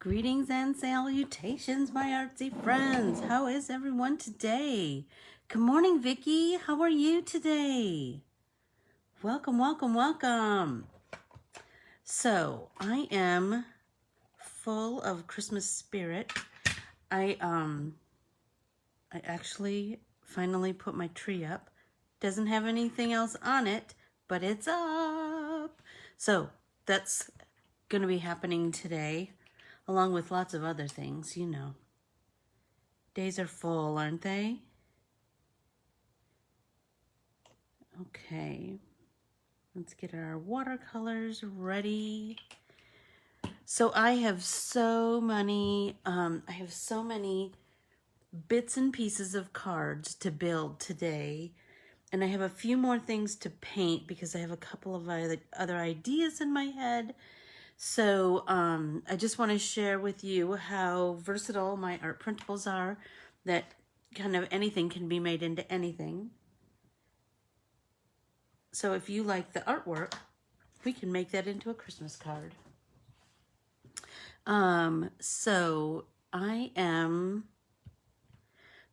Greetings and salutations, my artsy friends. How is everyone today? Good morning, Vicky. How are you today? Welcome, welcome, welcome. So, I am full of Christmas spirit. I actually finally put my tree up. Doesn't have anything else on it, but it's up. So, that's going to be happening today, along with lots of other things, you know. Days are full, aren't they? Okay, let's get our watercolors ready. So I have so many bits and pieces of cards to build today. And I have a few more things to paint because I have a couple of other ideas in my head. So I just want to share with you how versatile my art printables are, that kind of anything can be made into anything. So if you like the artwork, we can make that into a Christmas card. So I am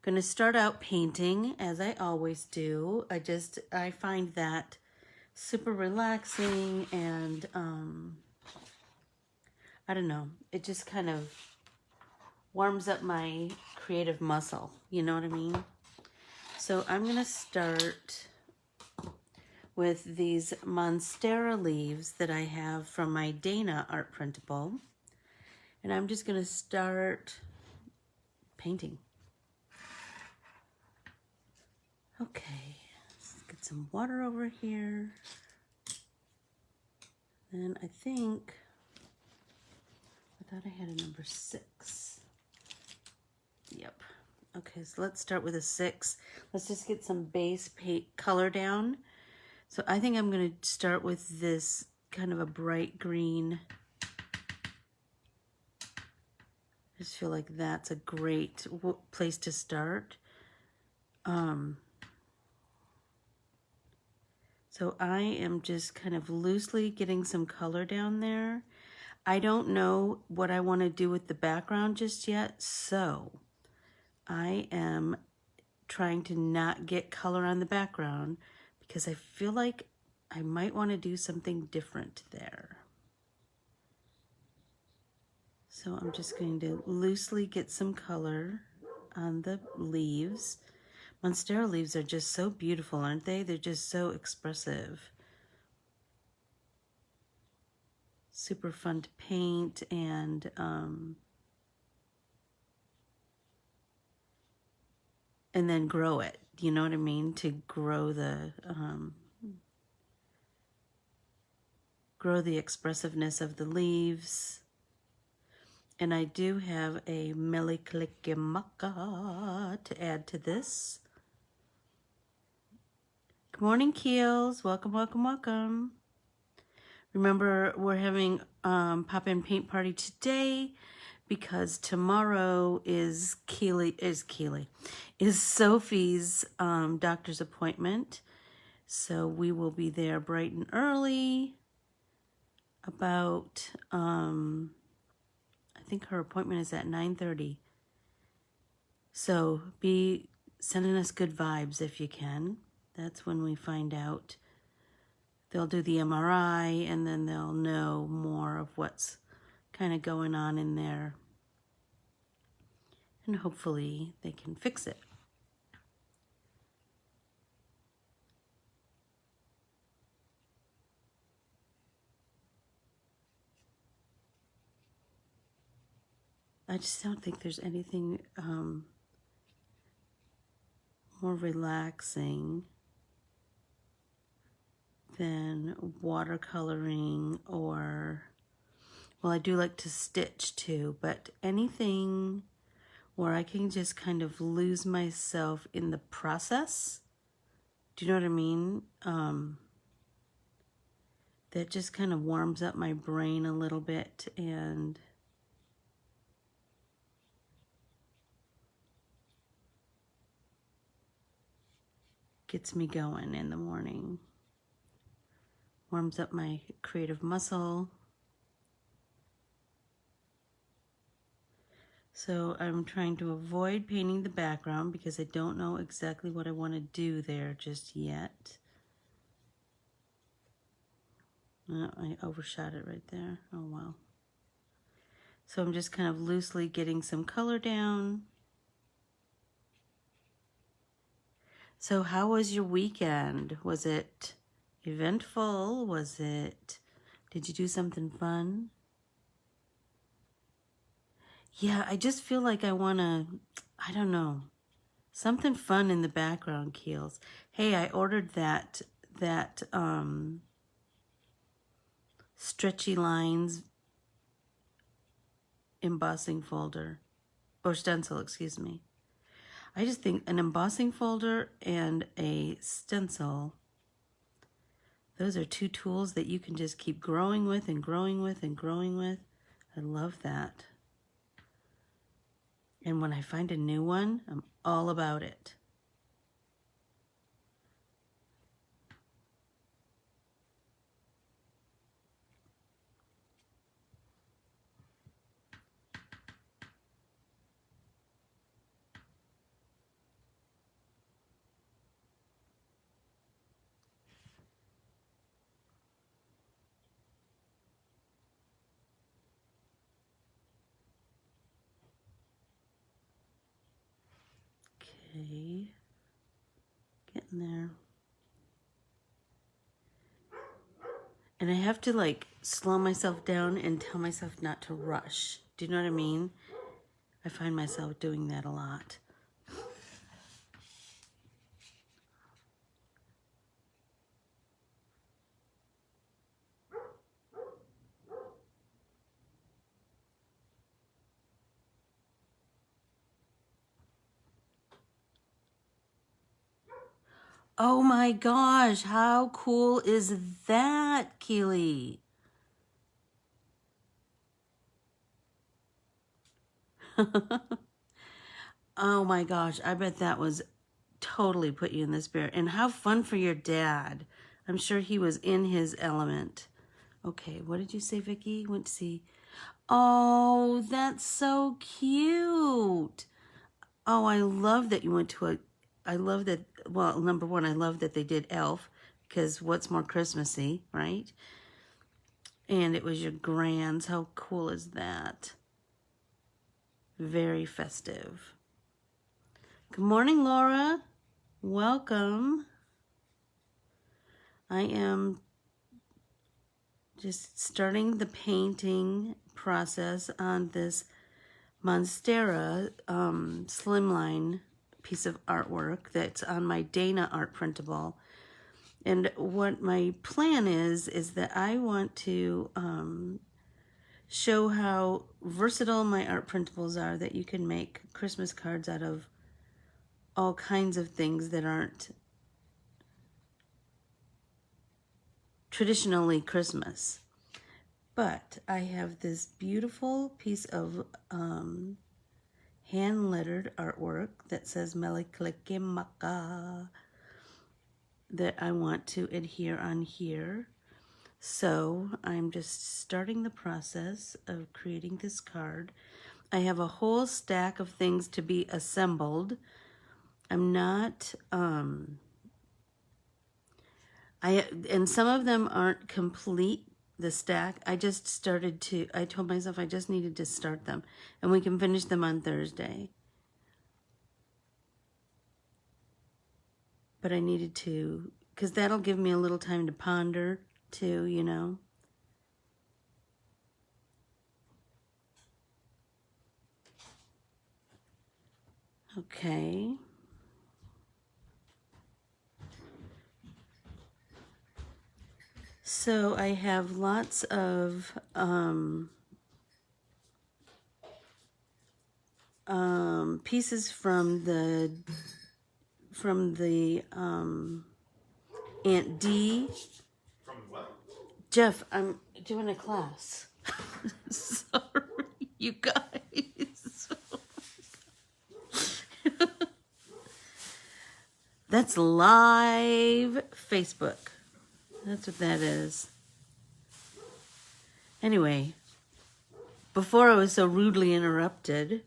going to start out painting as I always do. I find that super relaxing, and I don't know, it just kind of warms up my creative muscle, you know what I mean? So I'm going to start with these Monstera leaves that I have from my Dana art printable. And I'm just going to start painting. Okay, let's get some water over here. Then I thought I had a number 6. Yep. Okay, so let's start with a 6. Let's just get some base paint color down. So I think I'm going to start with this kind of a bright green. I just feel like that's a great place to start. So I am just kind of loosely getting some color down there. I don't know what I want to do with the background just yet, so I am trying to not get color on the background because I feel like I might want to do something different there. So I'm just going to loosely get some color on the leaves. Monstera leaves are just so beautiful, aren't they? They're just so expressive. Super fun to paint, and then grow it. You know what I mean? To grow the expressiveness of the leaves. And I do have a Meliklikimaka to add to this. Good morning, Keels. Welcome, welcome, welcome. Remember, we're having pop-in paint party today because tomorrow is Sophie's doctor's appointment. So we will be there bright and early. About I think her appointment is at 9:30. So be sending us good vibes if you can. That's when we find out. They'll do the MRI, and then they'll know more of what's kind of going on in there. And hopefully they can fix it. I just don't think there's anything more relaxing than watercoloring, or, well, I do like to stitch too, but anything where I can just kind of lose myself in the process. Do you know what I mean? That just kind of warms up my brain a little bit and gets me going in the morning. Warms up my creative muscle. So I'm trying to avoid painting the background because I don't know exactly what I want to do there just yet. Oh, I overshot it right there. Oh well. So I'm just kind of loosely getting some color down. So how was your weekend? Was it eventful? Did you do something fun? Yeah, I just feel like I want to, I don't know, something fun in the background, Keels. Hey, I ordered that stretchy lines embossing folder, or stencil, excuse me. I just think an embossing folder and a stencil, those are two tools that you can just keep growing with and growing with and growing with. I love that. And when I find a new one, I'm all about it. Okay, getting there. And I have to like slow myself down and tell myself not to rush. Do you know what I mean? I find myself doing that a lot. Oh my gosh, how cool is that, Keely? Oh my gosh, I bet that was totally put you in the spirit. And how fun for your dad. I'm sure he was in his element. Okay, what did you say, Vicky? Went to see. Oh, that's so cute. Oh, I love that you went to I love that, well, number one, I love that they did Elf, because what's more Christmassy, right? And it was your grands. How cool is that? Very festive. Good morning, Laura. Welcome. I am just starting the painting process on this Monstera slimline piece of artwork that's on my Dana art printable. And what my plan is that I want to show how versatile my art printables are, that you can make Christmas cards out of all kinds of things that aren't traditionally Christmas. But I have this beautiful piece of hand-lettered artwork that says Meliklikimaka that I want to adhere on here. So I'm just starting the process of creating this card. I have a whole stack of things to be assembled. I'm not, and some of them aren't complete, the stack. I told myself I just needed to start them, and we can finish them on Thursday. But I needed to, because that'll give me a little time to ponder too, you know. Okay. So I have lots of pieces from the Aunt D. From what? Jeff, I'm doing a class. Sorry, you guys. That's live Facebook. That's what that is. Anyway, before I was so rudely interrupted,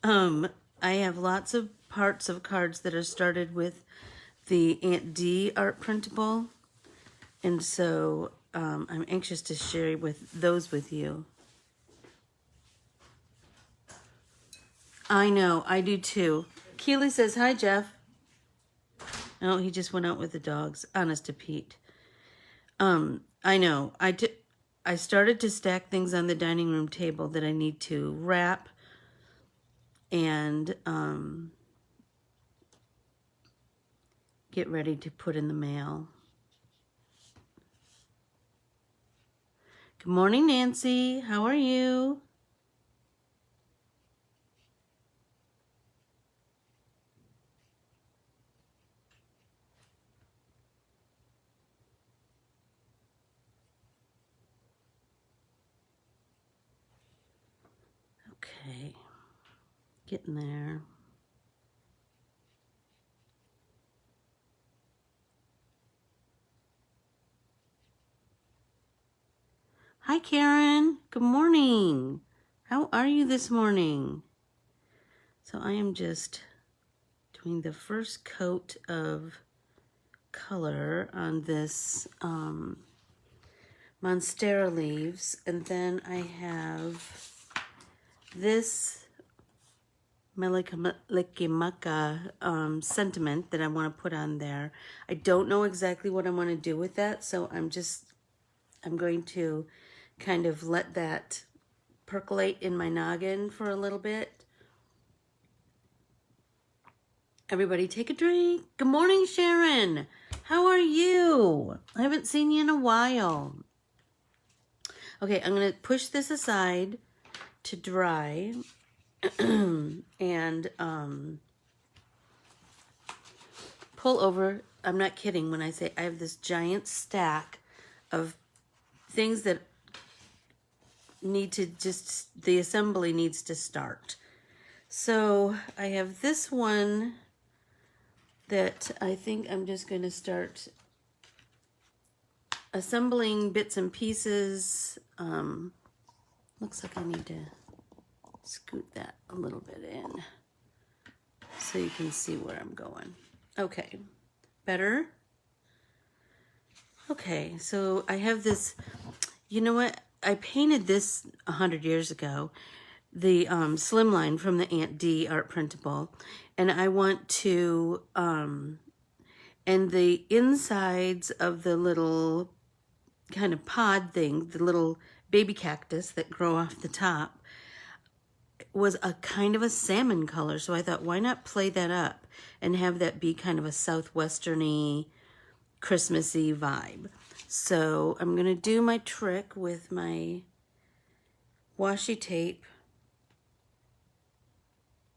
I have lots of parts of cards that are started with the Aunt D art printable. And so I'm anxious to share those with you. I know, I do too. Keely says, hi, Jeff. Oh, he just went out with the dogs. Honest to Pete. I know. I started to stack things on the dining room table that I need to wrap and get ready to put in the mail. Good morning, Nancy. How are you? Okay, getting there. Hi, Karen. Good morning. How are you this morning? So I am just doing the first coat of color on this Monstera leaves, and then I have this Melikimuka sentiment that I want to put on there. I don't know exactly what I want to do with that, so I'm going to kind of let that percolate in my noggin for a little bit. Everybody take a drink. Good morning, Sharon. How are you? I haven't seen you in a while. Okay, I'm going to push this aside to dry and pull over. I'm not kidding when I say I have this giant stack of things that need to the assembly needs to start. So I have this one that I think I'm just going to start assembling bits and pieces. Looks like I need to scoot that a little bit in so you can see where I'm going. Okay, better? Okay, so I have this, you know what? I painted this 100 years ago, the slimline from the Aunt D art printable, and I want to, and the insides of the little kind of pod thing, the little baby cactus that grow off the top, was a kind of a salmon color. So I thought, why not play that up and have that be kind of a southwesterny, Christmassy vibe. So I'm going to do my trick with my washi tape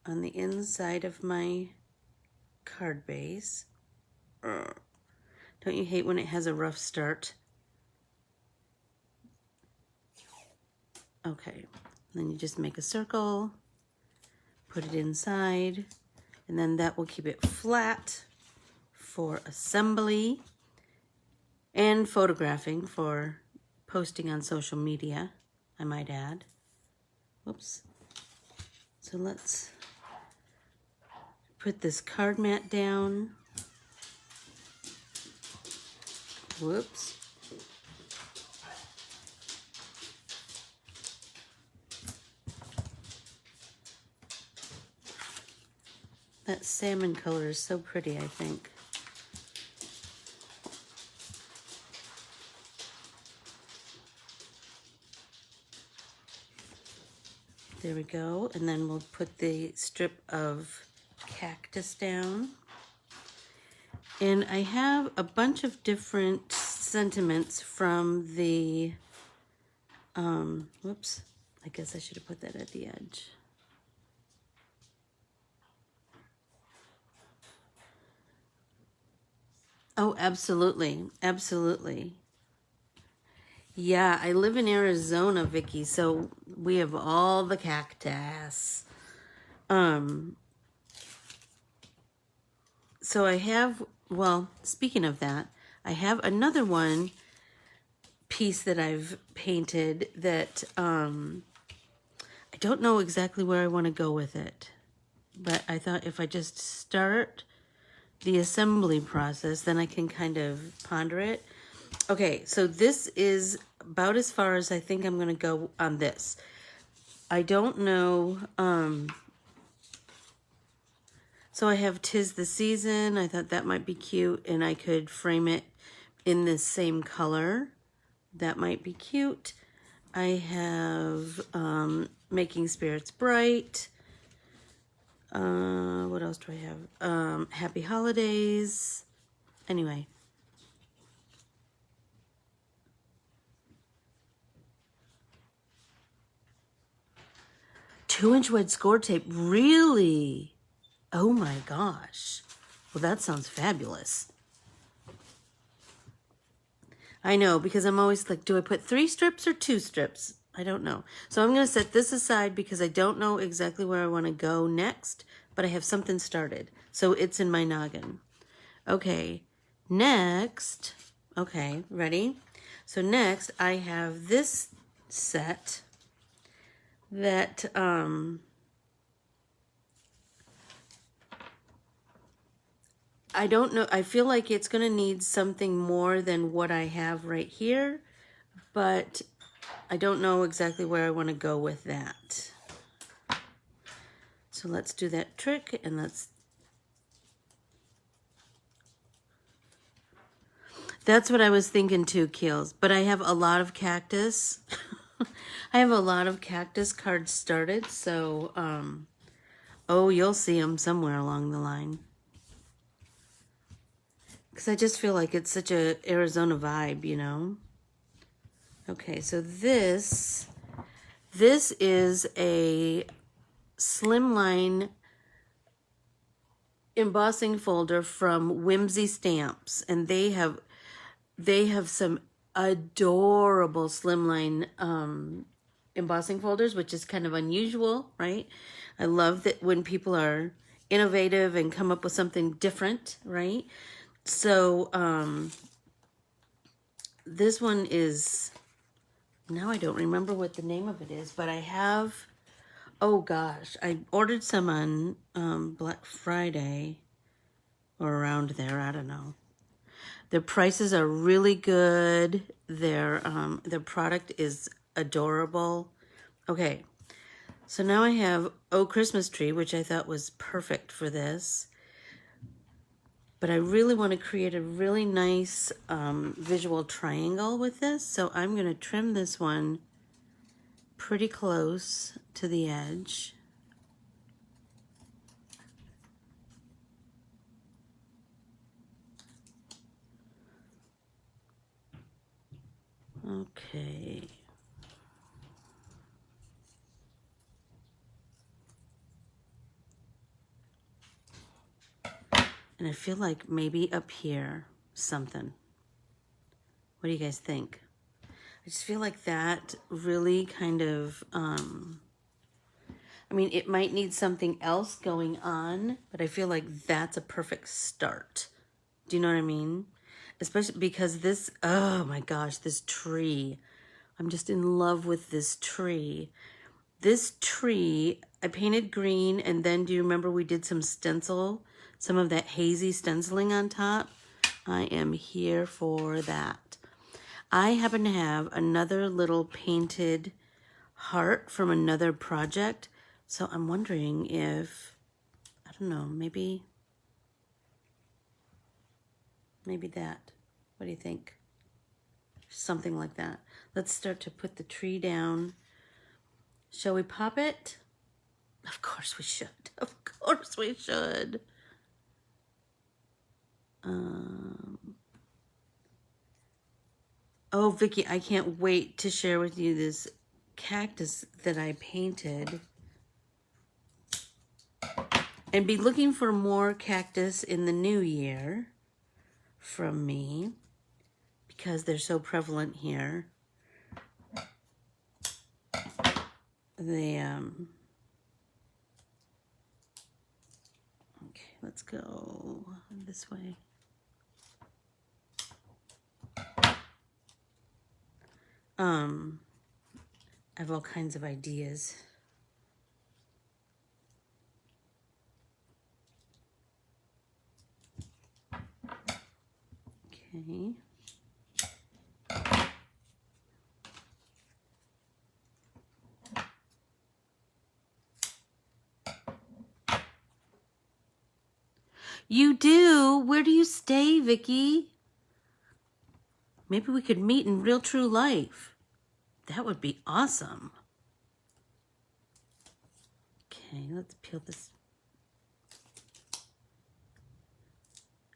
on the inside of my card base. Don't you hate when it has a rough start? Okay, then you just make a circle, put it inside, and then that will keep it flat for assembly and photographing for posting on social media, I might add. Whoops. So let's put this card mat down. Whoops. That salmon color is so pretty, I think. There we go. And then we'll put the strip of cactus down. And I have a bunch of different sentiments from the, whoops, I guess I should have put that at the edge. Oh, absolutely. Absolutely. Yeah, I live in Arizona, Vicky, so we have all the cactus. So I have, well, speaking of that, I have another piece that I've painted that I don't know exactly where I want to go with it. but I thought if I just start the assembly process, then I can kind of ponder it. Okay, so this is about as far as I think I'm going to go on this. I don't know. So I have 'Tis the Season. I thought that might be cute, and I could frame it in this same color. That might be cute. I have Making Spirits Bright. What else do I have? Happy Holidays. Anyway. Two-inch wide score tape. Really? Oh my gosh. Well, that sounds fabulous. I know, because I'm always like, do I put 3 strips or 2 strips? I don't know. So I'm going to set this aside because I don't know exactly where I want to go next, but I have something started. So it's in my noggin. Okay, next. Okay, ready? So next I have this set that I don't know. I feel like it's going to need something more than what I have right here, but I don't know exactly where I want to go with that. So let's do that trick and that's what I was thinking too, Keels. But I have a lot of cactus. I have a lot of cactus cards started, so oh, you'll see them somewhere along the line. Because I just feel like it's such a Arizona vibe, you know? Okay, so this is a slimline embossing folder from Whimsy Stamps, and they have some adorable slimline embossing folders, which is kind of unusual, right? I love that when people are innovative and come up with something different, right? So this one is, now I don't remember what the name of it is, but I have, oh gosh, I ordered some on Black Friday or around there, I don't know. Their prices are really good. Their product is adorable. Okay, so now I have Oh Christmas Tree, which I thought was perfect for this. But I really want to create a really nice visual triangle with this. So I'm going to trim this one pretty close to the edge. Okay. And I feel like maybe up here, something. What do you guys think? I just feel like that really kind of, I mean, it might need something else going on, but I feel like that's a perfect start. Do you know what I mean? Especially because this, oh my gosh, this tree. I'm just in love with this tree. This tree, I painted green, and then do you remember we did some stencil? Some of that hazy stenciling on top? I am here for that. I happen to have another little painted heart from another project, so I'm wondering if, I don't know, maybe that. What do you think? Something like that. Let's start to put the tree down. Shall we pop it? Of course we should. Of course we should. Oh, Vicky, I can't wait to share with you this cactus that I painted. And be looking for more cactus in the new year from me, because they're so prevalent here. They, okay, let's go this way. I have all kinds of ideas. Okay. You do? Where do you stay, Vicky? Maybe we could meet in real true life. That would be awesome. Okay, let's peel this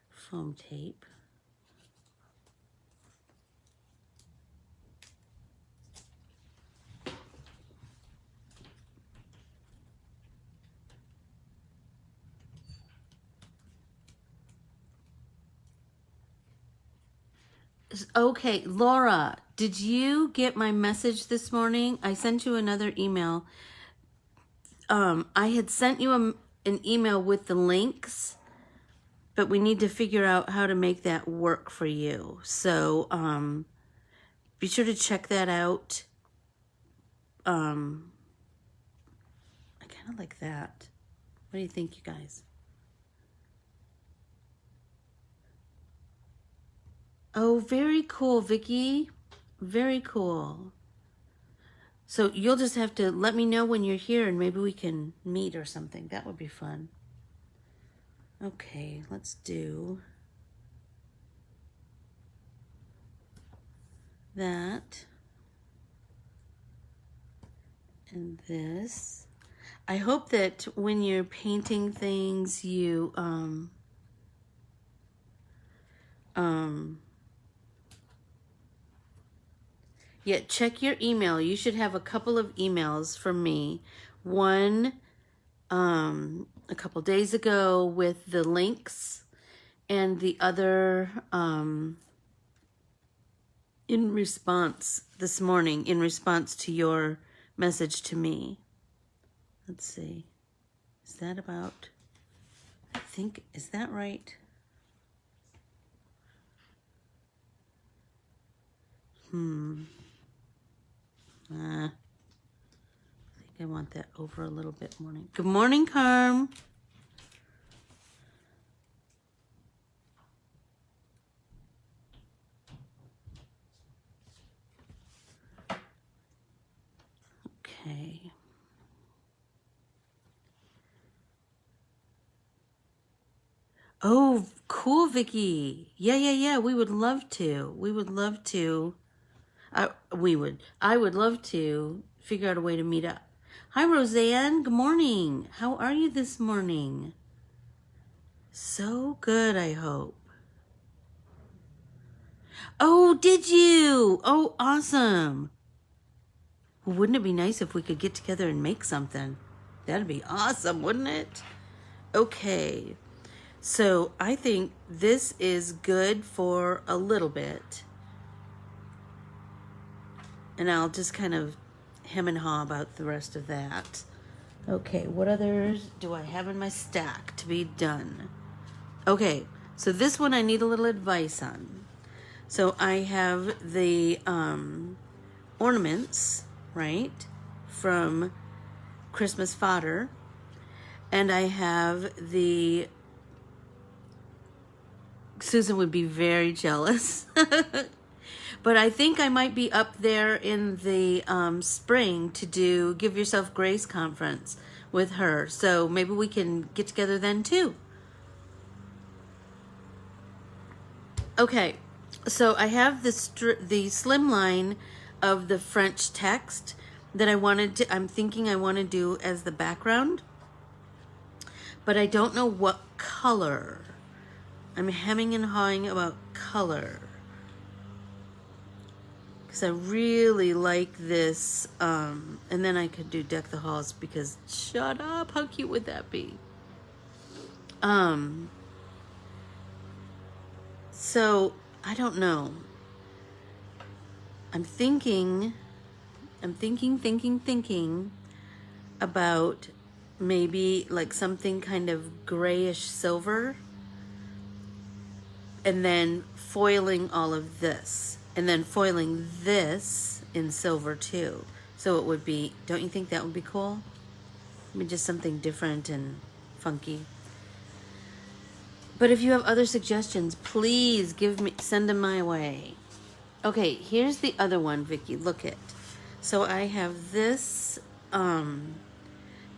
foam tape. Okay, Laura, did you get my message this morning? I sent you another email. I had sent you an email with the links, but we need to figure out how to make that work for you. So be sure to check that out. I kind of like that. What do you think, you guys? Oh, very cool, Vicky. Very cool. So you'll just have to let me know when you're here and maybe we can meet or something. That would be fun. Okay, let's do that. And this. I hope that when you're painting things, you yeah, check your email. You should have a couple of emails from me. One a couple days ago with the links, and the other in response this morning, in response to your message to me. Let's see. Is that about, I think, is that right? I think I want that over a little bit more. Good morning, Carm. Okay. Oh, cool, Vicky. Yeah. We would love to. We would love to. I would love to figure out a way to meet up. Hi, Roseanne. Good morning. How are you this morning? So good, I hope. Oh, did you? Oh, awesome. Well, wouldn't it be nice if we could get together and make something? That'd be awesome, wouldn't it? Okay. So I think this is good for a little bit. And I'll just kind of hem and haw about the rest of that. Okay, what others do I have in my stack to be done? Okay, so this one I need a little advice on. So I have the ornaments, right, from Christmas fodder. And I have the, Susan would be very jealous. But I think I might be up there in the spring to do Give Yourself Grace conference with her. So maybe we can get together then too. Okay, so I have the slim line of the French text that I'm thinking I want to do as the background. But I don't know what color. I'm hemming and hawing about color. Because I really like this, and then I could do Deck the Halls because, shut up, how cute would that be? So, I don't know. I'm thinking about maybe like something kind of grayish silver, and then foiling all of this. And then foiling this in silver too. So it would be, don't you think that would be cool? I mean, just something different and funky. But if you have other suggestions, please send them my way. Okay, here's the other one, Vicky. Look it. So I have this,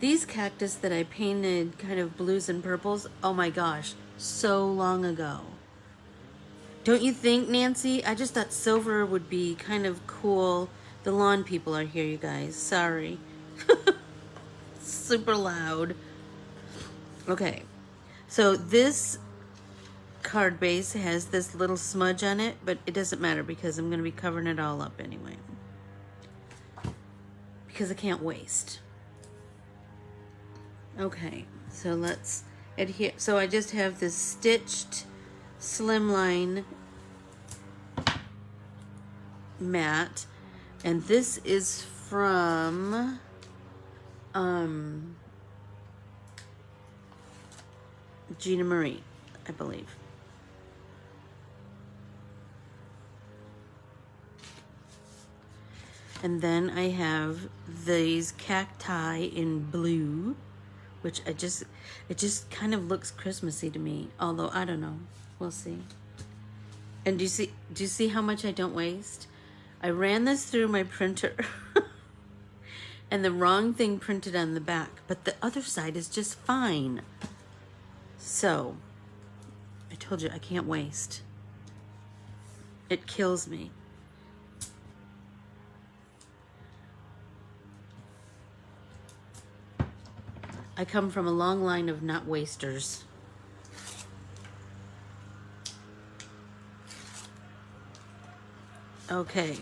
these cactus that I painted kind of blues and purples. Oh my gosh, so long ago. Don't you think, Nancy? I just thought silver would be kind of cool. The lawn people are here, you guys. Sorry. Super loud. Okay, so this card base has this little smudge on it, but it doesn't matter because I'm going to be covering it all up anyway. Because I can't waste. Okay, so let's adhere. So I just have this stitched slimline mat, and this is from Gina Marie, I believe. And then I have these cacti in blue, which it just kind of looks Christmassy to me. Although I don't know, we'll see. And do you see how much I don't waste? I ran this through my printer, and the wrong thing printed on the back, but the other side is just fine. So I told you I can't waste. It kills me. I come from a long line of not wasters. Okay.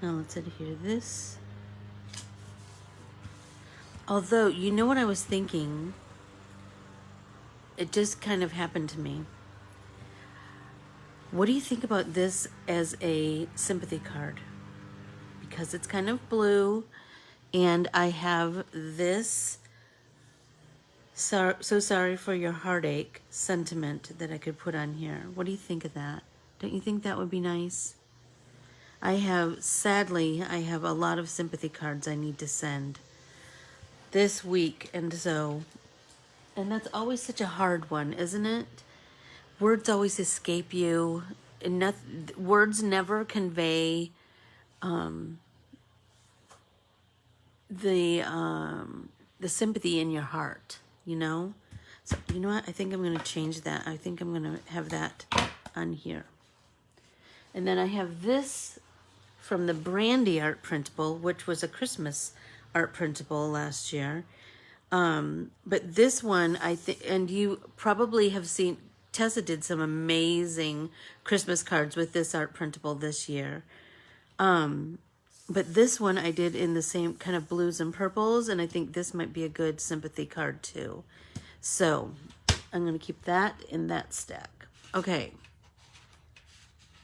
Now let's adhere this. Although, you know what I was thinking? It just kind of happened to me. What do you think about this as a sympathy card? Because it's kind of blue. And I have this so sorry for your heartache sentiment that I could put on here. What do you think of that? Don't you think that would be nice? Sadly, I have a lot of sympathy cards I need to send this week. And that's always such a hard one, isn't it? Words always escape you. And words never convey the sympathy in your heart, you know? So, you know what? I think I'm going to change that. I think I'm going to have that on here. And then I have this from the Brandy art printable, which was a Christmas art printable last year. But this one, I think, and you probably have seen, Tessa did some amazing Christmas cards with this art printable this year. But this one I did in the same kind of blues and purples, and I think this might be a good sympathy card too. So I'm going to keep that in that stack. Okay.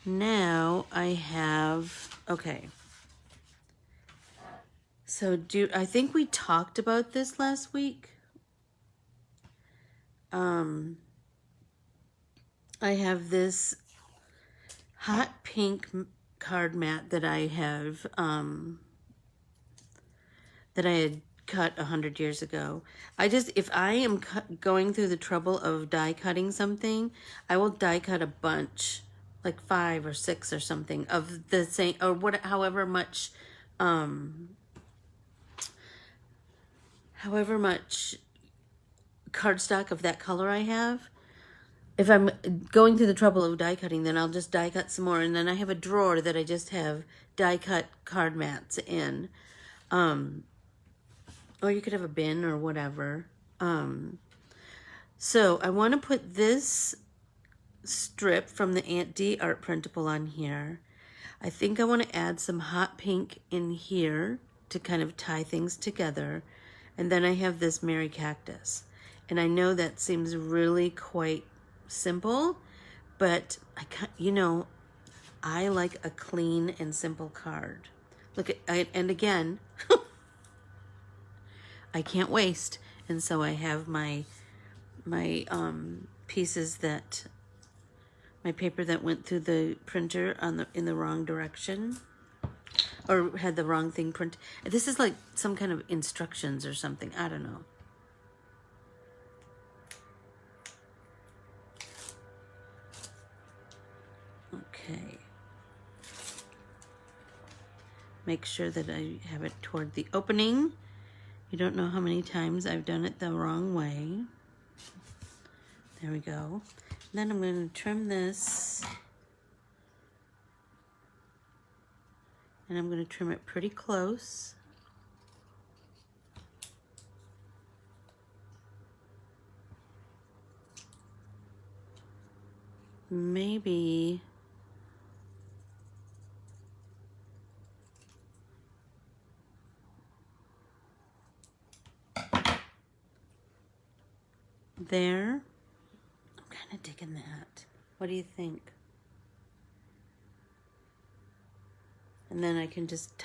Now I have, okay. So I think we talked about this last week. I have this hot pink card mat that I have, that I had cut 100 years ago. If I am going through the trouble of die cutting something, I will die cut a bunch, like 5 or 6 or something of the same, or however much cardstock of that color I have. If I'm going through the trouble of die cutting, then I'll just die cut some more. And then I have a drawer that I just have die cut card mats in. Or you could have a bin or whatever. So I want to put this strip from the Aunt D art printable on here. I think I want to add some hot pink in here to kind of tie things together. And then I have this Mary Cactus. And I know that seems really quite simple, but I like a clean and simple card. And again, I can't waste, and so I have my pieces my paper that went through the printer in the wrong direction, or had the wrong thing print. This is like some kind of instructions or something. I don't know. make sure that I have it toward the opening. You don't know how many times I've done it the wrong way. There we go. Then I'm going to trim this. And I'm going to trim it pretty close. Maybe there. I'm kind of digging that. What do you think? And then I can just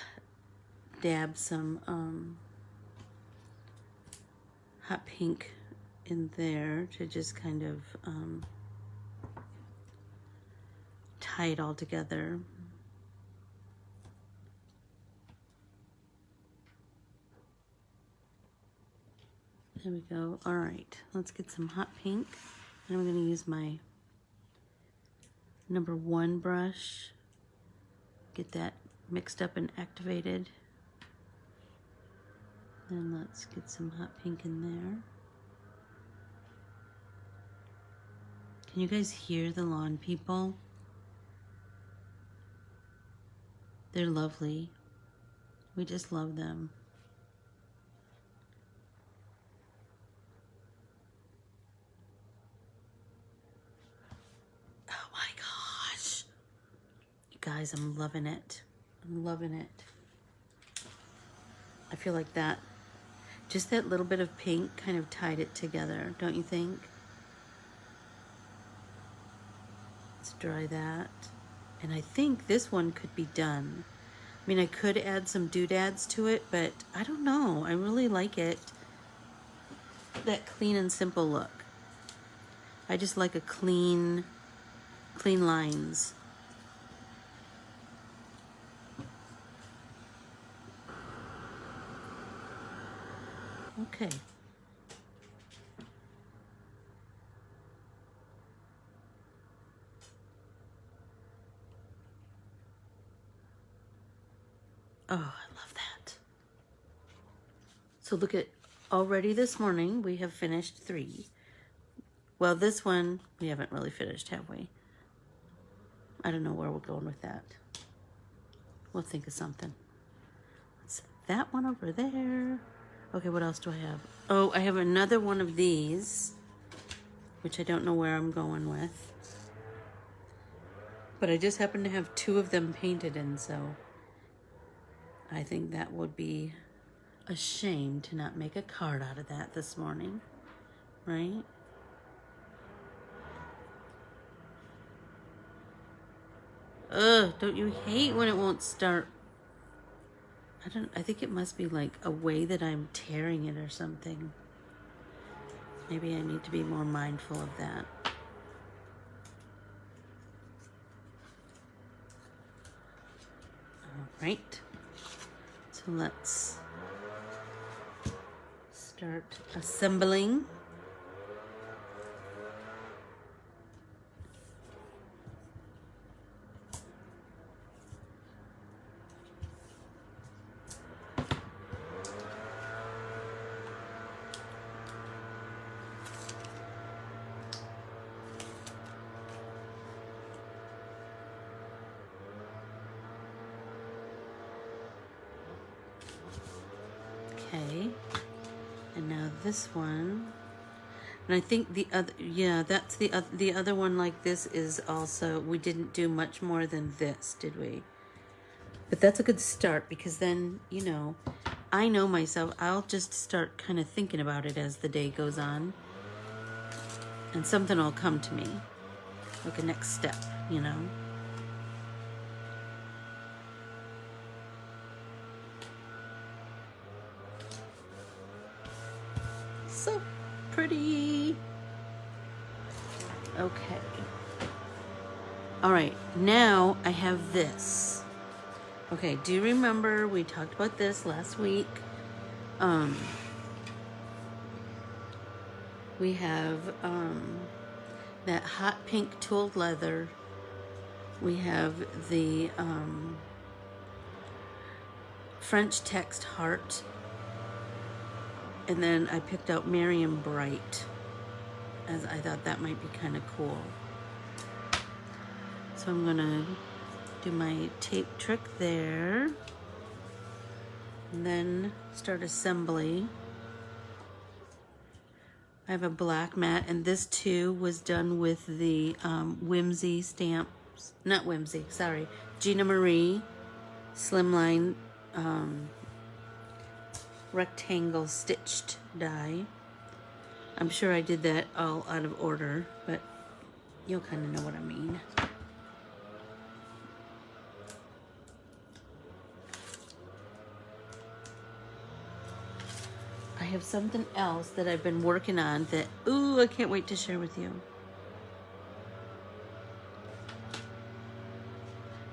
dab some hot pink in there to just kind of tie it all together. There we go. All right, let's get some hot pink. And I'm going to use my number 1 brush. Get that mixed up and activated. Then let's get some hot pink in there. Can you guys hear the lawn people? They're lovely. We just love them. Oh my gosh. You guys, I'm loving it. I'm loving it. I feel like that, just that little bit of pink kind of tied it together, don't you think? Let's dry that. And I think this one could be done. I mean, I could add some doodads to it, but I don't know. I really like it. That clean and simple look. I just like a clean lines. Okay. Oh, I love that. So look at, already this morning we have finished 3. Well, this one we haven't really finished, have we? I don't know where we're going with that. We'll think of something. It's that one over there. Okay, what else do I have? Oh, I have another one of these, which I don't know where I'm going with. But I just happen to have 2 of them painted in, so I think that would be a shame to not make a card out of that this morning, right? Ugh, don't you hate when it won't start? I think it must be like a way that I'm tearing it or something. Maybe I need to be more mindful of that. All right. So let's start assembling. Okay, and now this one, and I think the other, yeah, that's the other one like this is also, we didn't do much more than this, did we? But that's a good start, because then, you know, I know myself, I'll just start kind of thinking about it as the day goes on, and something will come to me, like a next step, you know? So pretty. Okay. All right, now I have this. Okay, do you remember we talked about this last week? We have that hot pink tooled leather. We have the French text heart. And then I picked out Marion Bright, as I thought that might be kind of cool. So I'm gonna do my tape trick there, and then start assembly. I have a black mat, and this too was done with the Whimsy stamps, not Whimsy, sorry, Gina Marie Slimline rectangle stitched die. I'm sure I did that all out of order, but you'll kind of know what I mean. I have something else that I've been working on that, ooh, I can't wait to share with you.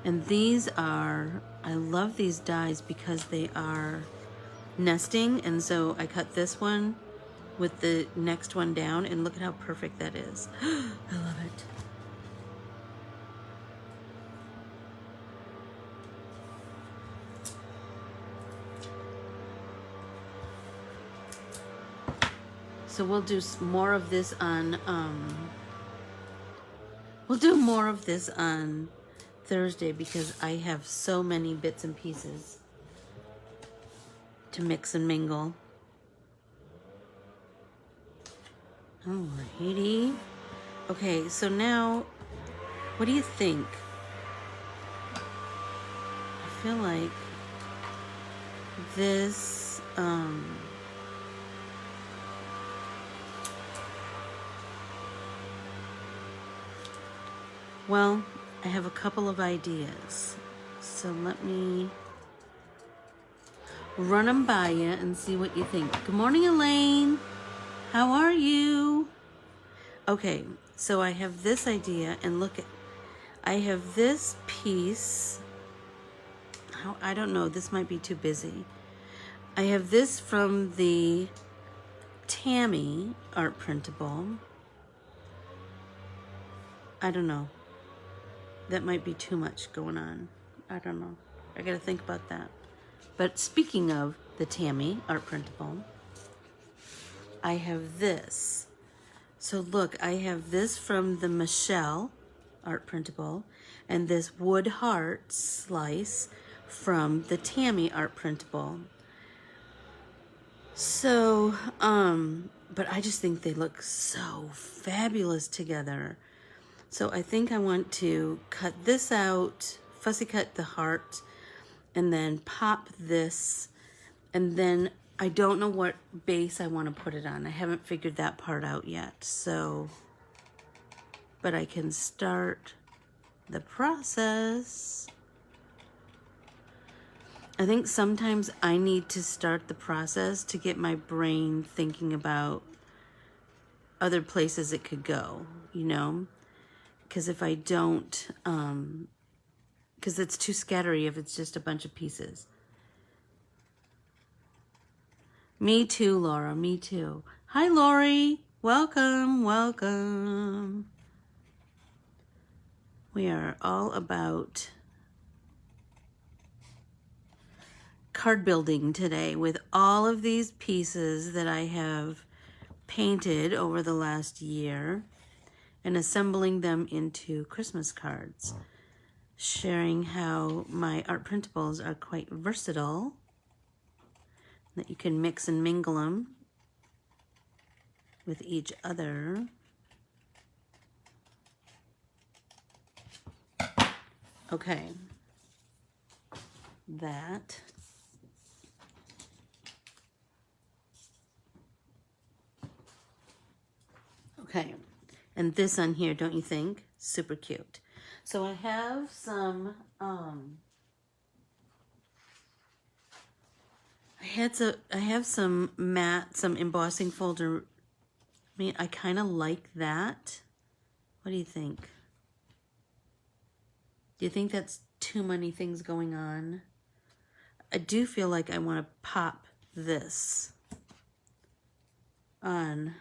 And these are, I love these dies because they are nesting, and so I cut this one with the next one down, and look at how perfect that is. I love it. So we'll do more of this on, Thursday because I have so many bits and pieces to mix and mingle. Alrighty. Okay, so now, what do you think? I feel like this, well, I have a couple of ideas. So let me run them by you and see what you think. Good morning, Elaine. How are you? Okay, so I have this idea, and look at, I have this piece. I don't know, this might be too busy. I have this from the Tammi art printable. I don't know. That might be too much going on. I don't know. I gotta think about that. But speaking of the Tammi art printable, I have this. So look, I have this from the Michelle art printable, and this wood heart slice from the Tammi art printable. So, but I just think they look so fabulous together. So I think I want to cut this out, fussy cut the heart, and then pop this, and then I don't know what base I want to put it on. I haven't figured that part out yet, so, but I can start the process. I think sometimes I need to start the process to get my brain thinking about other places it could go, you know? Because if I don't, because it's too scattery if it's just a bunch of pieces. Me too, Laura, me too. Hi, Lori. Welcome, welcome. We are all about card building today with all of these pieces that I have painted over the last year and assembling them into Christmas cards, sharing how my art printables are quite versatile, that you can mix and mingle them with each other. Okay, that. Okay, and this on here, don't you think? Super cute. So I have some, I have some matte, some embossing folder. I mean, I kind of like that. What do you think? Do you think that's too many things going on? I do feel like I want to pop this on,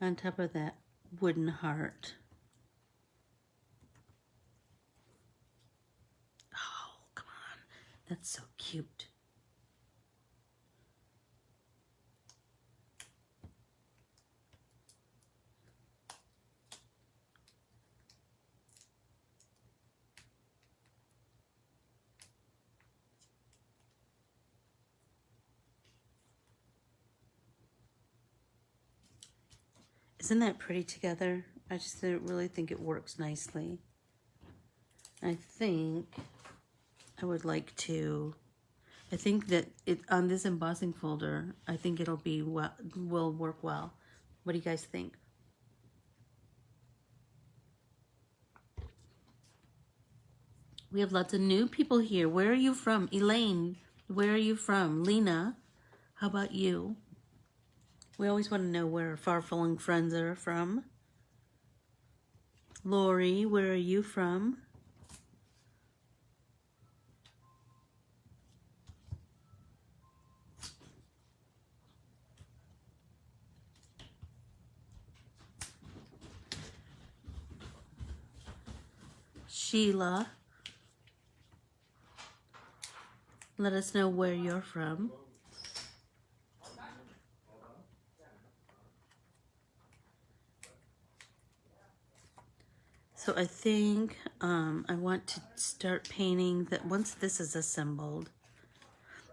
on top of that wooden heart. Oh, come on. That's so cute. Isn't that pretty together? I just really think it works nicely. I think I would like to, I think that it on this embossing folder, I think it'll be will work well. What do you guys think? We have lots of new people here. Where are you from? Elaine, where are you from? Lena, how about you? We always want to know where our far-flung friends are from. Lori, where are you from? Sheila, let us know where you're from. So I think I want to start painting that once this is assembled.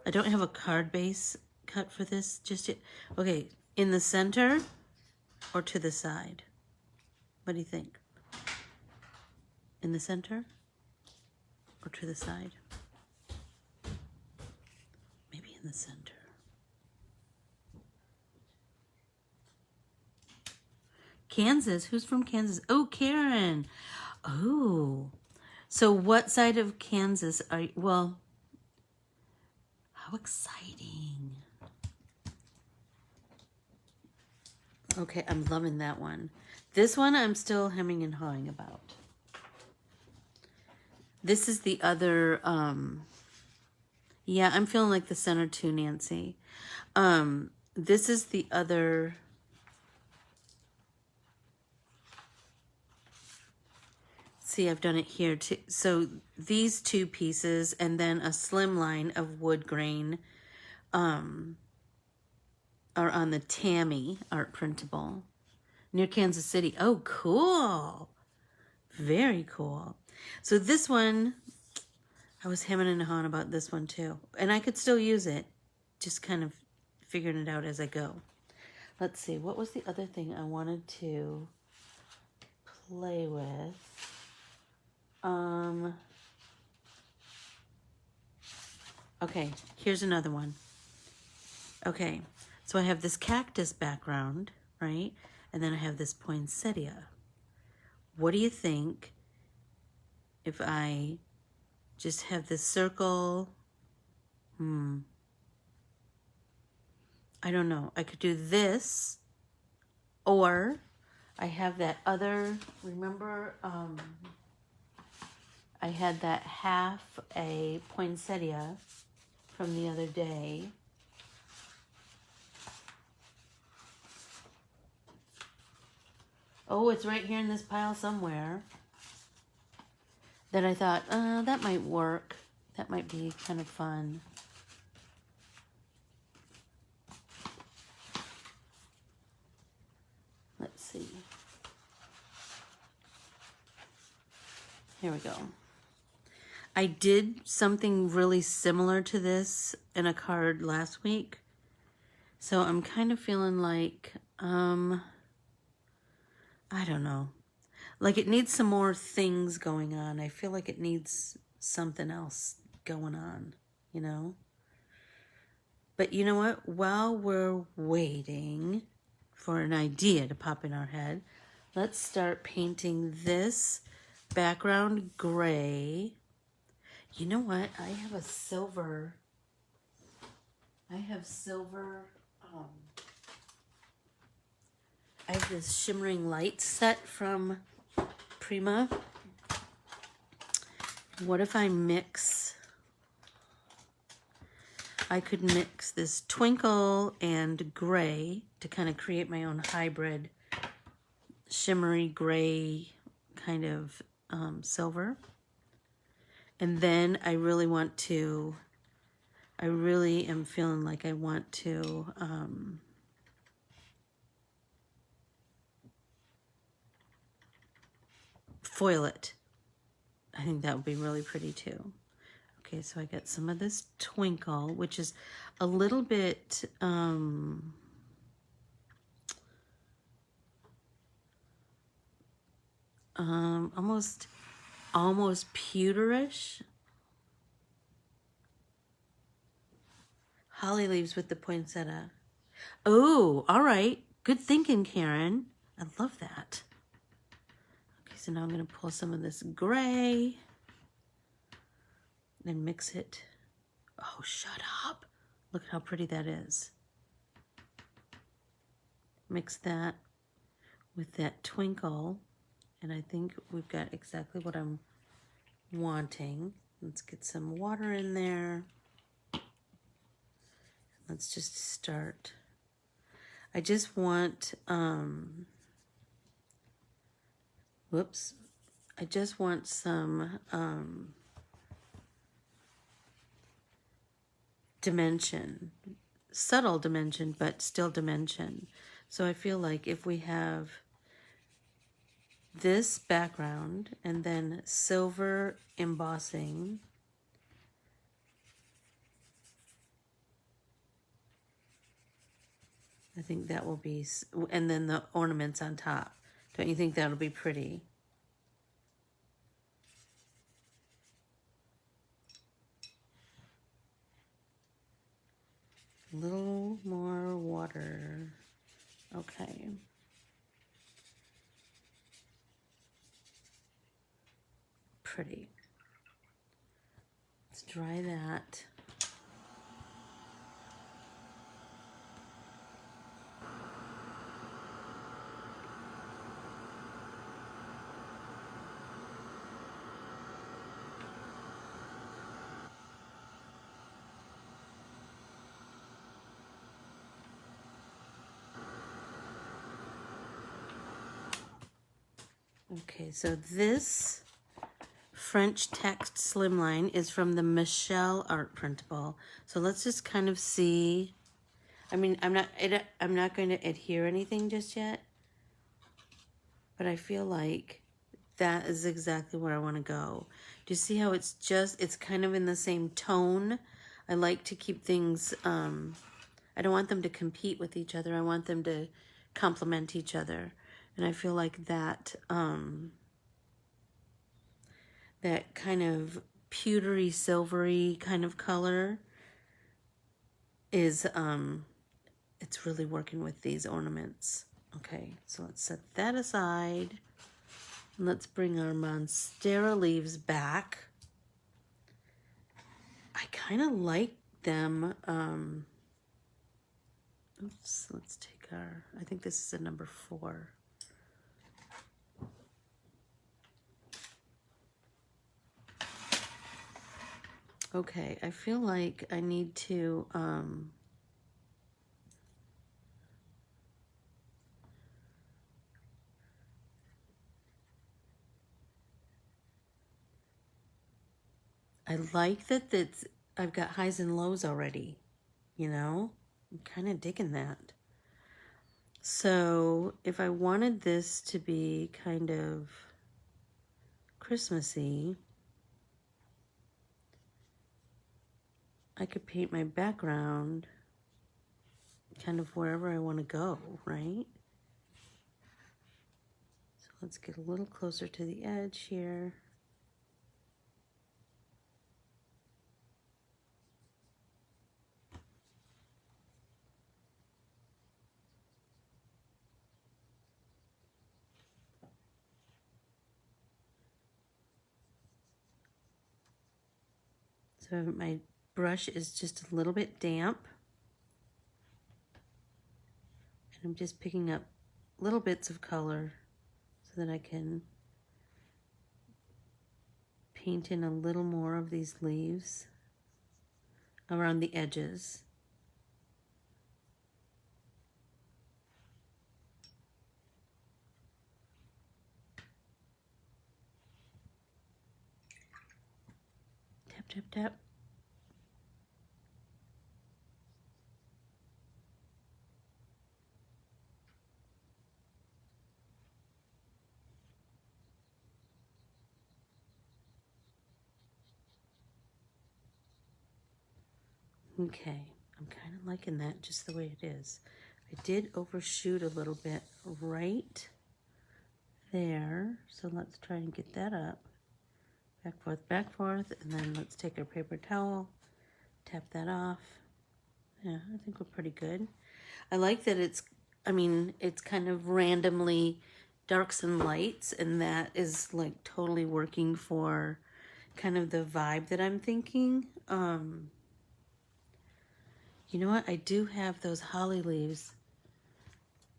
I don't have a card base cut for this just yet. Okay, in the center or to the side? What do you think? In the center or to the side? Maybe in the center. Kansas, who's from Kansas? Oh, Karen. Oh, so what side of Kansas are you? Well, how exciting. Okay, I'm loving that one. This one I'm still hemming and hawing about. This is the other, yeah, I'm feeling like the center too, Nancy. This is the other, see, I've done it here too. So these two pieces and then a slim line of wood grain are on the Tammi art printable near Kansas City. Oh, cool. Very cool. So this one, I was hemming and hawing about this one too. And I could still use it. Just kind of figuring it out as I go. Let's see. What was the other thing I wanted to play with? Okay, here's another one. Okay, so I have this cactus background, right? And then I have this poinsettia. What do you think if I just have this circle? I don't know. I could do this, or I have that other, remember, I had that half a poinsettia from the other day. Oh, it's right here in this pile somewhere. That I thought, that might work. That might be kind of fun. Let's see. Here we go. I did something really similar to this in a card last week. So I'm kind of feeling like, I don't know. Like it needs some more things going on. I feel like it needs something else going on, you know? But you know what? While we're waiting for an idea to pop in our head, let's start painting this background gray. You know what? I have silver, I have this shimmering light set from Prima. What if I could mix this twinkle and gray to kind of create my own hybrid shimmery gray kind of silver. And then I really am feeling like I want to foil it. I think that would be really pretty too. Okay, so I got some of this twinkle, which is a little bit almost pewterish. Holly leaves with the poinsettia. Oh, all right. Good thinking, Karen. I love that. Okay, so now I'm going to pull some of this gray and mix it. Oh, shut up. Look at how pretty that is. Mix that with that twinkle, and I think we've got exactly what I'm wanting. Let's get some water in there. Let's just start. I just want, whoops. I just want some dimension, subtle dimension, but still dimension. So I feel like if we have this background and then silver embossing, I think that will be, and then the ornaments on top. Don't you think that'll be pretty? A little more water. Okay. Pretty. Let's dry that. Okay, so this French text slimline is from the Michelle art printable. So let's just kind of see. I mean, I'm not going to adhere anything just yet, but I feel like that is exactly where I want to go. Do you see how it's kind of in the same tone? I like to keep things, I don't want them to compete with each other. I want them to complement each other. And I feel like that, that kind of pewtery, silvery kind of color is, it's really working with these ornaments. Okay, so let's set that aside. And let's bring our Monstera leaves back. I kind of like them. Oops, let's take I think this is a number 4. Okay, I feel like I need to, I like that I've got highs and lows already, you know? I'm kind of digging that. So if I wanted this to be kind of Christmassy, I could paint my background kind of wherever I want to go, right? So let's get a little closer to the edge here. So my brush is just a little bit damp. And I'm just picking up little bits of color so that I can paint in a little more of these leaves around the edges. tap, tap. Okay, I'm kind of liking that just the way it is. I did overshoot a little bit right there, so let's try and get that up. Back, forth, and then let's take our paper towel, tap that off. Yeah, I think we're pretty good. I like that it's kind of randomly darks and lights, and that is like totally working for kind of the vibe that I'm thinking. You know what? I do have those holly leaves.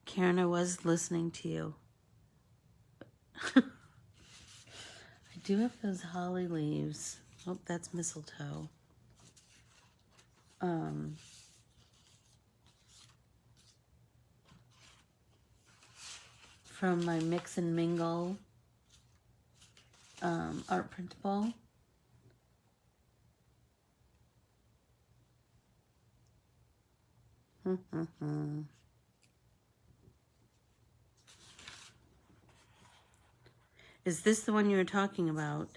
Karen, I was listening to you. I do have those holly leaves. Oh, that's mistletoe. From my Mix and Mingle art printable. Is this the one you were talking about?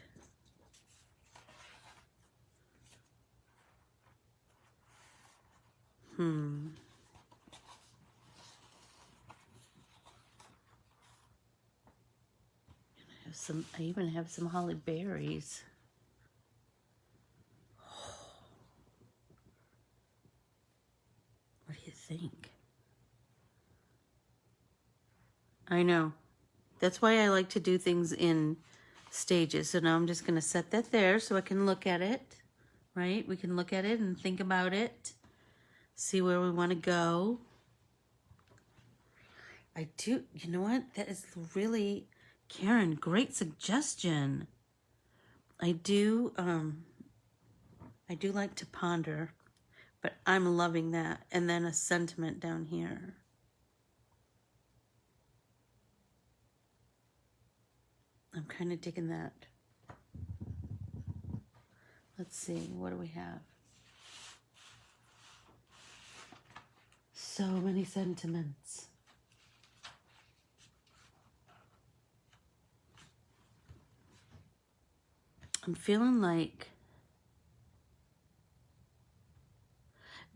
I even have some holly berries. What do you think? I know. That's why I like to do things in stages. So now I'm just going to set that there so I can look at it, right? We can look at it and think about it, see where we want to go. I do, you know what? That is really, Karen, great suggestion. I do like to ponder, but I'm loving that. And then a sentiment down here. I'm kind of digging that. Let's see, what do we have? So many sentiments. I'm feeling like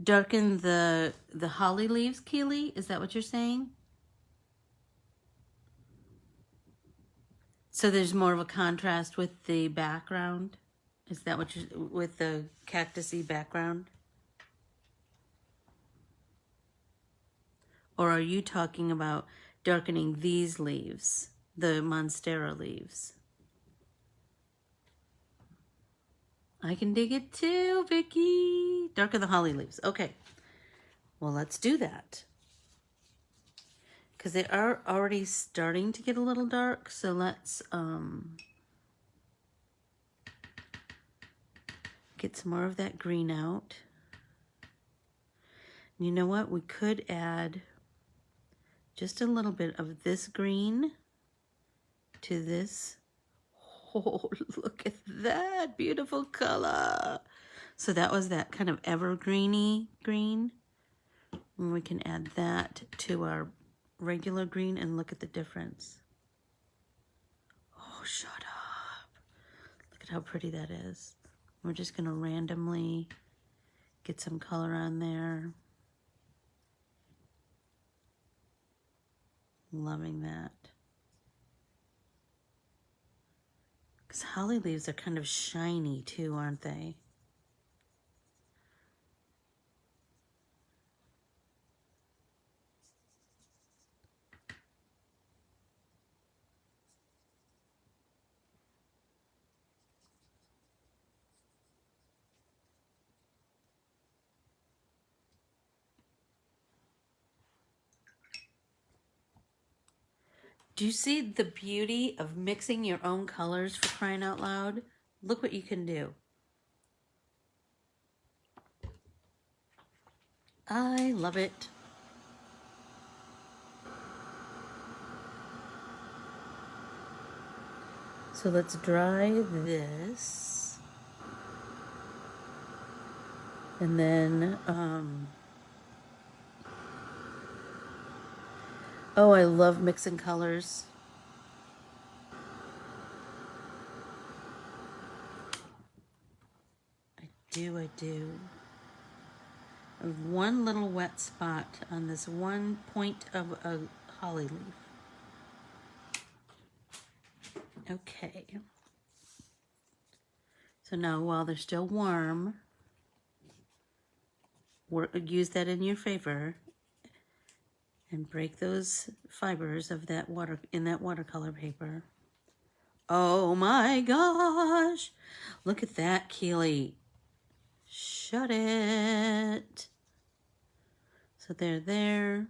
darken the holly leaves, Keely? Is that what you're saying? So there's more of a contrast with the background? Is that what you're, with the cactusy background? Or are you talking about darkening these leaves, the Monstera leaves? I can dig it too, Vicky. Darken the holly leaves. Okay. Well, let's do that. Because they are already starting to get a little dark, so let's get some more of that green out. You know what? We could add just a little bit of this green to this. Oh, look at that beautiful color. So that was that kind of evergreeny green. And we can add that to our regular green and look at the difference. Oh, shut up. Look at how pretty that is. We're just going to randomly get some color on there. Loving that. Because holly leaves are kind of shiny too, aren't they? Do you see the beauty of mixing your own colors, for crying out loud? Look what you can do. I love it. So let's dry this. And then, oh, I love mixing colors. I do. I have one little wet spot on this one point of a holly leaf. Okay. So now while they're still warm, use that in your favor and break those fibers of that watercolor paper. Oh my gosh! Look at that, Keely. Shut it. So they're there.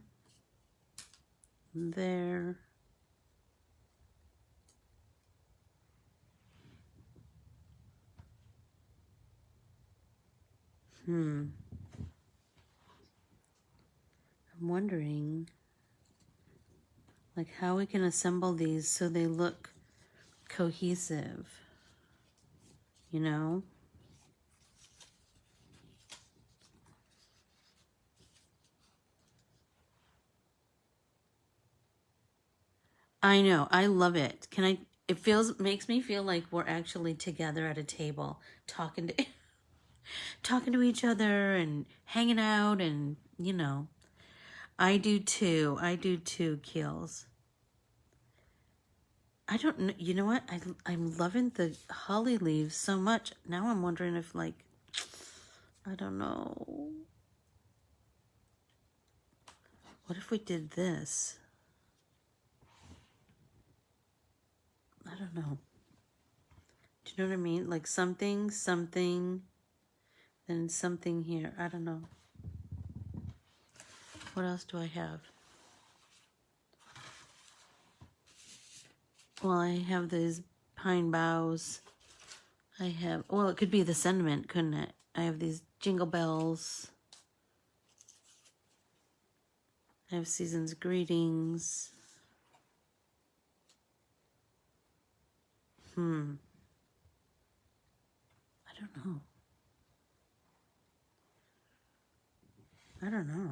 I'm wondering like how we can assemble these so they look cohesive, you know? I know, I love it. Makes me feel like we're actually together at a table talking to talking to each other and hanging out, and you know, I do too, Keels. I don't know, you know what? I'm loving the holly leaves so much. Now I'm wondering if, like, I don't know. What if we did this? I don't know. Do you know what I mean? Like something, then something here. I don't know. What else do I have? Well, I have these pine boughs. Well, it could be the sentiment, couldn't it? I have these jingle bells. I have season's greetings. I don't know. I'm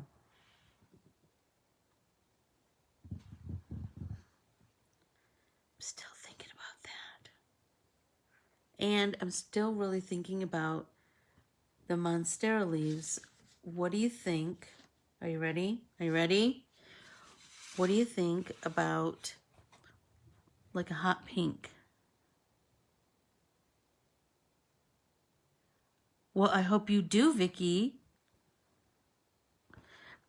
still thinking about that. And I'm still really thinking about the Monstera leaves. What do you think? Are you ready? What do you think about like a hot pink? Well, I hope you do, Vicky.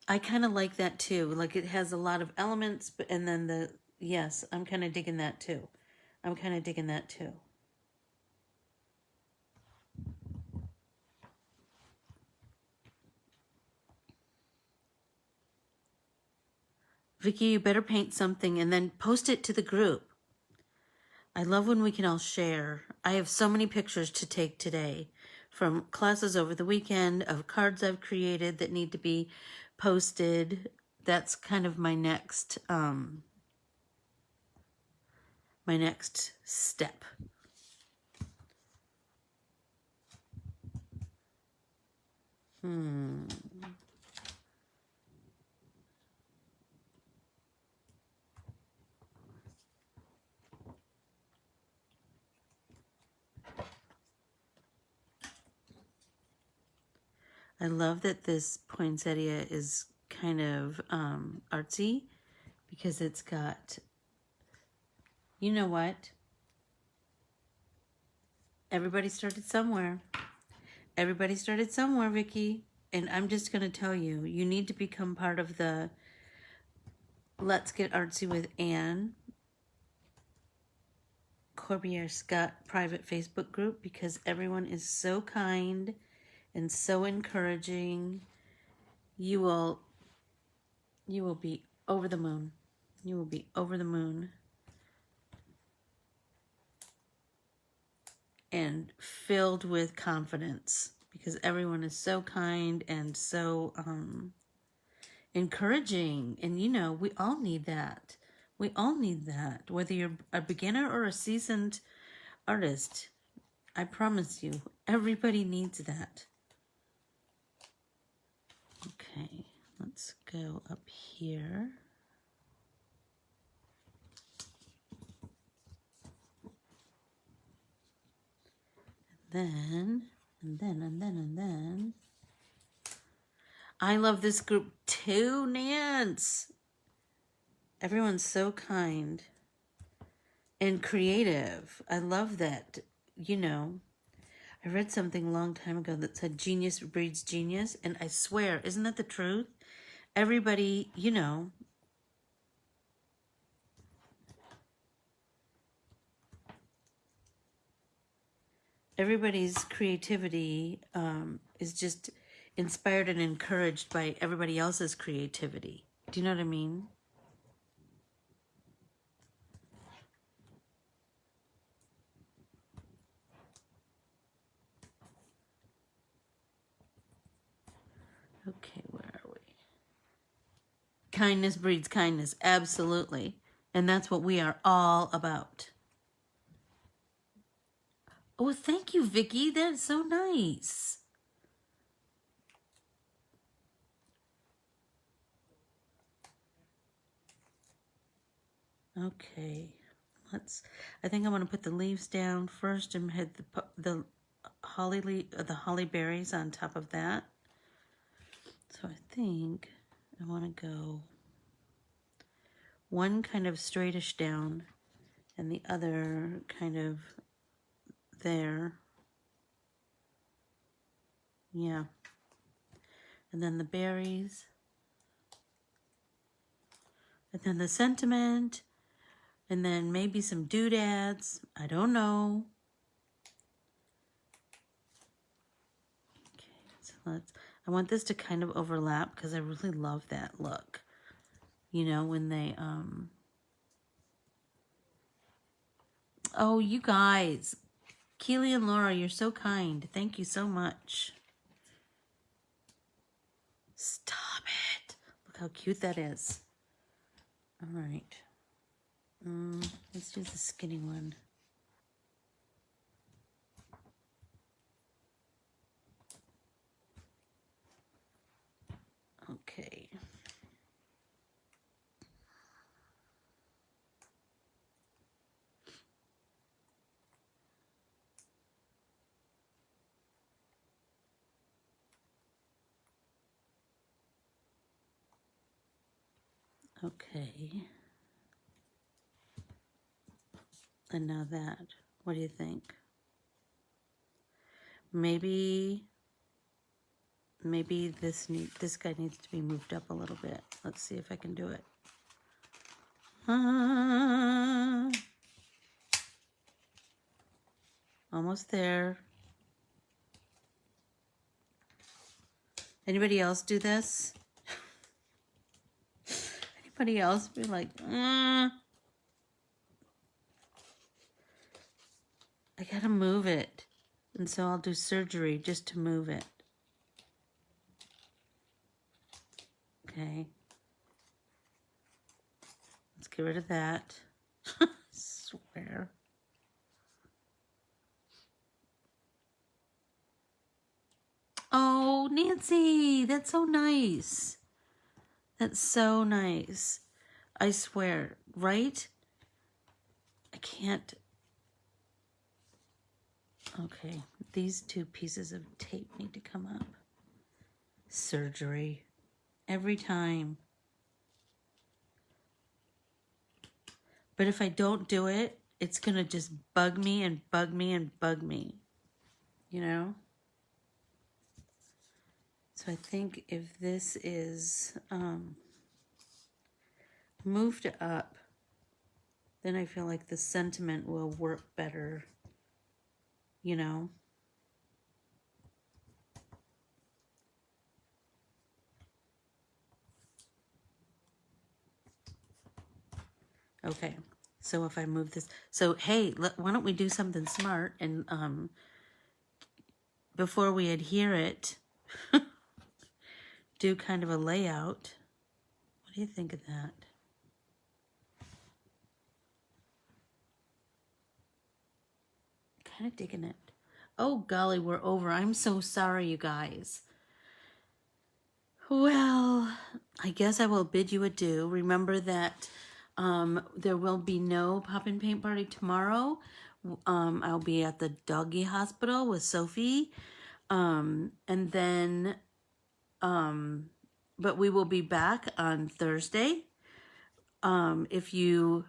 I kind of like that too. Like it has a lot of elements, and then yes, I'm kind of digging that too. Vicky, you better paint something and then post it to the group. I love when we can all share. I have so many pictures to take today from classes over the weekend, of cards I've created that need to be posted. That's kind of my next step. I love that this poinsettia is kind of artsy because it's got, you know what? Everybody started somewhere. Vicky. And I'm just going to tell you, you need to become part of the Let's Get Artsy with Anne Corbiere-Scott private Facebook group, because everyone is so kind and so encouraging. You will be over the moon. And filled with confidence, because everyone is so kind and so encouraging. And you know, we all need that. Whether you're a beginner or a seasoned artist, I promise you, everybody needs that. Okay, let's go up here. And then. I love this group too, Nance. Everyone's so kind and creative. I love that. You know, I read something a long time ago that said genius breeds genius, and I swear, isn't that the truth? Everybody, you know, everybody's creativity is just inspired and encouraged by everybody else's creativity. Do you know what I mean? Okay, where are we? Kindness breeds kindness, absolutely. And that's what we are all about. Oh, thank you, Vicky. That's so nice. Okay, I think I want to put the leaves down first and hit the holly berries on top of that. So I think I want to go one kind of straightish down and the other kind of there. Yeah. And then the berries. And then the sentiment. And then maybe some doodads. I don't know. Okay, so I want this to kind of overlap because I really love that look. You know, when they, oh, you guys. Keely and Laura, you're so kind. Thank you so much. Stop it. Look how cute that is. All right. Let's do the skinny one. Okay. Okay. And now that. What do you think? Maybe this guy needs to be moved up a little bit. Let's see if I can do it. Almost there. Anybody else do this? Anybody else be like, I gotta move it. And so I'll do surgery just to move it. Okay. Let's get rid of that. I swear. Oh, Nancy, that's so nice. That's so nice. I swear, right? I can't. Okay, these two pieces of tape need to come up. Surgery. Every time. But if I don't do it, it's going to just bug me and bug me and bug me. You know? So I think if this is moved up, then I feel like the sentiment will work better, you know? Okay, so if I move this, so hey, why don't we do something smart and before we adhere it, do kind of a layout. What do you think of that? Kind of digging it. Oh golly, we're over. I'm so sorry, you guys. Well, I guess I will bid you adieu. Remember that there will be no pop and paint party tomorrow. I'll be at the doggy hospital with Sophie. And then, but we will be back on Thursday. If you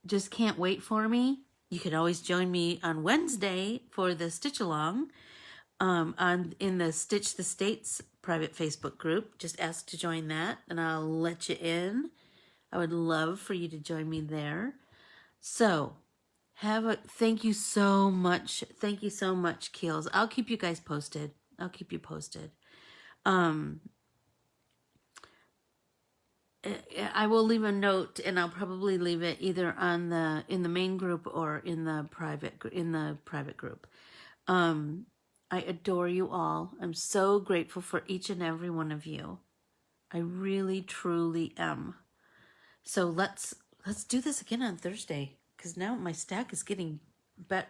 just can't wait for me, you can always join me on Wednesday for the Stitch Along in the Stitch the States private Facebook group. Just ask to join that and I'll let you in. I would love for you to join me there. So thank you so much. Thank you so much, Keels. I'll keep you guys posted. I'll keep you posted. I will leave a note, and I'll probably leave it either in the main group or in the private group. I adore you all. I'm so grateful for each and every one of you. I really, truly am. So let's do this again on Thursday, because now my stack is getting better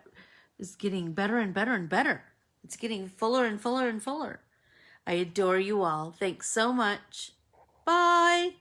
and better and better. It's getting fuller and fuller and fuller. I adore you all. Thanks so much. Bye.